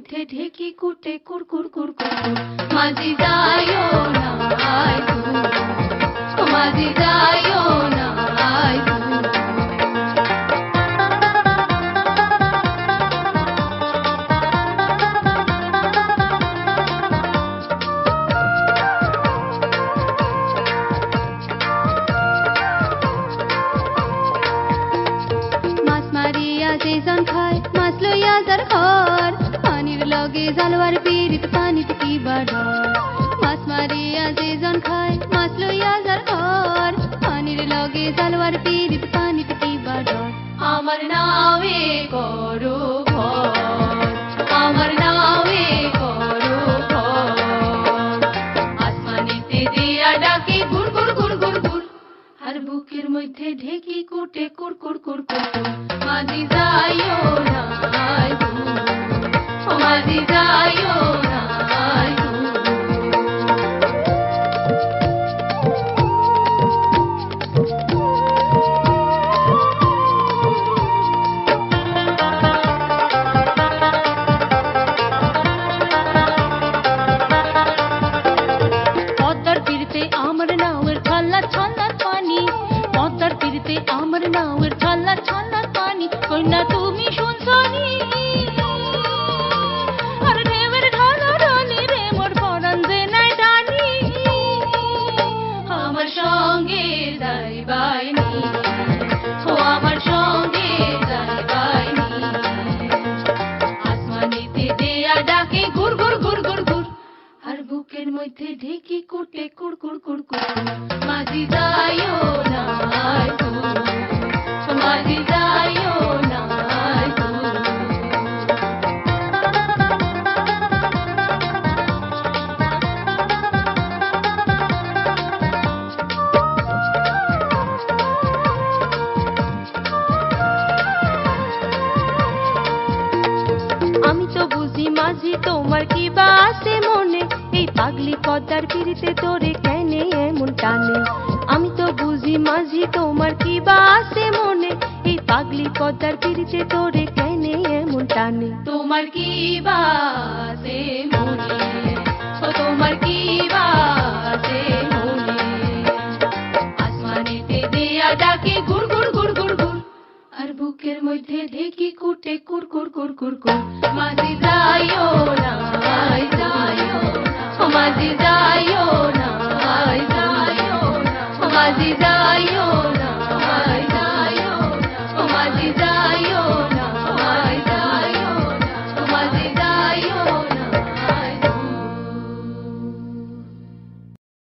মধ্যে ঢেকি কুটে কুরকুর কুরকুর মাঝি যাইও না আয় দূর, ও মাঝি যাইও না আয় দূর। মাছ মারিয়া যেজন খায় মাছ লইয়া যার ঘর, পানির লগে জালোয়ার পীড়িত পানিতে কি বাড়র। মাছ মারিয়া যেজন খায় মাছ লইয়া যার ঘর, পানির লগে জালোয়ার পীড়িত পানিতে কি বাড়র। আমার নাওয়ে করো ভর, আমার নাওয়ে করো ভর, আসমানিতে দিয়া ডাকে গুড় গুড় গুড় গুড় গুড়, আর বুকের মধ্যে ঢেকি কুটে কুরকুর কুরকুর মাঝি যাইও না আয় দূর, ও মাঝি যাইও না আয় দূর। পদ্মার তীরতে আমার নাওয়ের ছল্লা ছল্লার পানি, পদ্মার তীরতে আমার নাওয়ের ছল্লা ছল্লার পানি, কন্যা তুমি শুনছনি আর ঢেউয়ের ঢলাঢলি রে মোর পরাণ যে নাই ডানি। আমার সঙ্গে যাইবাইনি, ও আমার সঙ্গে যাইবাইনি, আসমানিতে দেয়া ডাকে গুড় গুড় গুড় গুড় গুড়, আর বুকের মধ্যে ঢেকি কুটে কুরকুর কুরকুর মাঝি যাইও না আয় দূর, ও মাঝি যাইও না আয় দূর। আমি তো বুঝি মাঝি তোমার কি বা আছে মনে, এই পাগলি পদ্মার পিড়িতে তোরে কেনে এমন টানে। আমি তো বুঝি মাঝি তোমার কি বা আছে মনে, এই পাগলি পদ্মার পিড়িতে তোরে কেনে এমন টানে। তোমার কি বা আছে মনে, ও তোমার কি বা আছে মনে, আসমানিতে দেয়া ডাকে গুড় গুড় গুড় গুড় গুড়, আর বুকের মধ্যে ঢেকি কুটে কুরকুর কুরকুর কুর, মাঝি যাইও না আয়